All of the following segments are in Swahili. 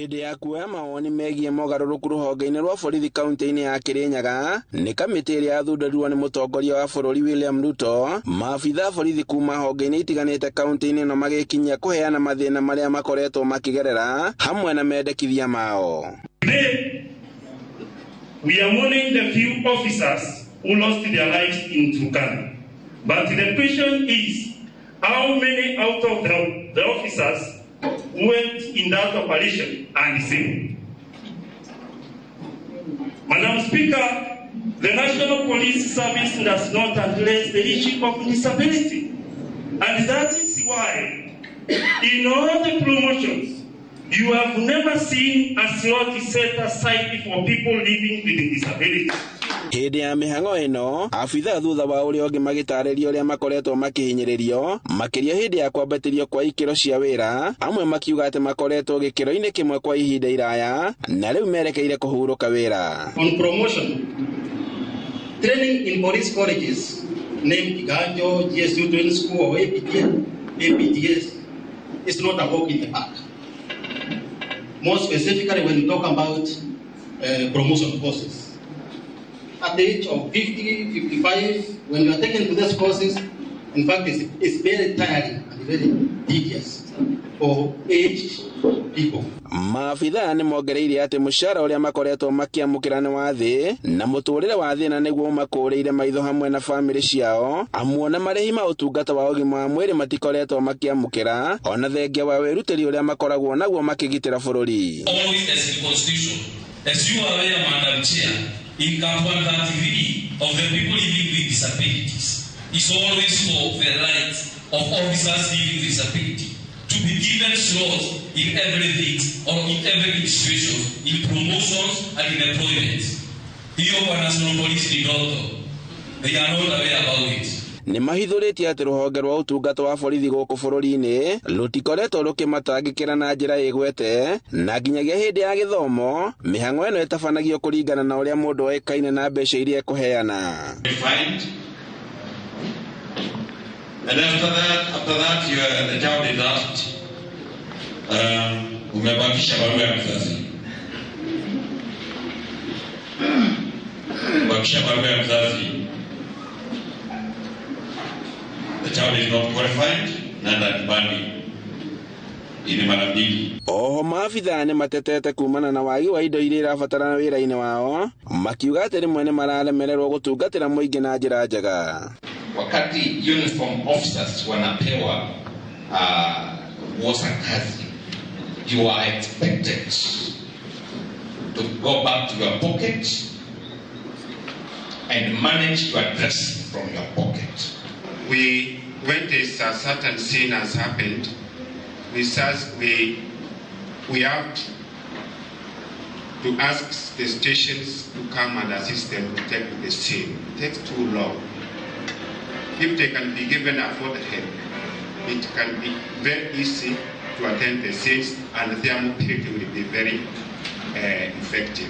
Hĩndĩ ya kuoya mawoni megiĩ mogarũrũku rũhonge-inĩ rwa borithi kaunti-inĩ ya Kĩrĩnyaga, nĩ kamĩtĩ ĩrĩa yathundũrirwo nĩ mũtongoria wa bũrũri William Ruto, maabitha borithi kuma honge-inĩ itiganĩte kaunti-inĩ ĩno magĩkinyia kũheana mathĩna marĩa makoretwo makĩgerera hamwe na mendekithia mao. Today, we are mourning the few officers who lost their lives in Turkana. But the question is, how many out of the officers went in that operation and saved? Madam Speaker, the National Police Service does not address the issue of disability. And that is why, in all the promotions, you have never seen a slot set aside for people living with disabilities. Hĩndĩ ya mĩhang'o ĩno, abitha thutha wa ũrĩa ũngĩ magĩtarĩria ũrĩa makoretwo makĩhinyĩrĩrio, makĩria hĩndĩ ya kwambatĩrio kwa ikĩro cia wĩra, amwe makiuga atĩ makoretwo gĩkĩro-inĩ kĩmwe kwa ihinda iraya, na rĩu merekeire kũhurũka wĩra. On promotion, training in police colleges, named Iganjo, GSU Training School or APTS, is not a walk in the park. More specifically, when you talk about promotion courses. At the age of 50, 55, when you are taken to these courses, in fact, it's very tiring and very tedious for aged people. Maabitha nĩ mongereire atĩ mũcara ũrĩa makoretwo makĩamũkĩra nĩ wa thĩ, na mũtũũrĩre wa thĩna nĩguo makũũrĩire maitho hamwe na bamĩrĩ ciao, amuona marĩhi ma ũtungata wa ũgima wa mwĩrĩ matikoretwo makĩamũkĩra, ona thengia wa wĩrutĩri ũrĩa makoragwo naguo makĩgitĩra bũrũri. As you are aware, Madam Chair, in Camp 133 of the people living with disabilities is always for the right of officers living with disability to be given slots in everything or in every situation, in promotions and in employment. Hiyo kwa National Police igoto, they are not aware about it. Nĩ mahithũrĩtie atĩ rũhonge rwa ũtungata wa borithi gũkũ bũrũri-inĩ rũtikoretwo rũkĩmatangĩkĩra na njĩra ĩgwete, na nginyagia hĩndĩ ya gĩthomo mĩhang'o ĩno ĩtabanagio kũringana na ũrĩa mũndũ oĩkaine na mbeca iria ekũheana. And after that the child is asked, umebakisha barua ya mzazi. Umebakisha barua ya mzazi. The child is not qualified, na that money ini mara mbili. Oho maabitha nĩ matetete kumana na wagi wa indo iria irabatara wĩra-inĩ wao, makiuga atĩ rĩmwe nĩ mararemererwo gũtungatĩra mũingĩ na njĩra njega. Wakati uniform officers wanapewa wosa kazi, you are expected to go back to your pocket and manage your dress from your pocket. When there's a certain sin has happened, we have to ask the stations to come and assist them to take the scene. It takes too long. If they can be given a forehead, it can be very easy to attend the scenes and the therapy will be very effective.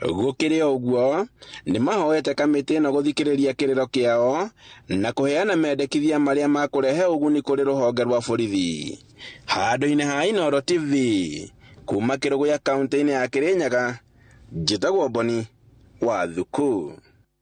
Gũkĩrĩ ũguo nĩ mahoete kamĩtĩ ĩno gũthikĩrĩria kĩrĩro kĩao na kũheana mendekithia marĩa makũrehe ũguni kũrĩ rũhonge rwa borithi. Handũ-inĩ ha Inooro TV kuma Kĩrũgũ ya kaunti-inĩ ya Kĩrĩnyaga, njĩtagwo Boni wa Thuku.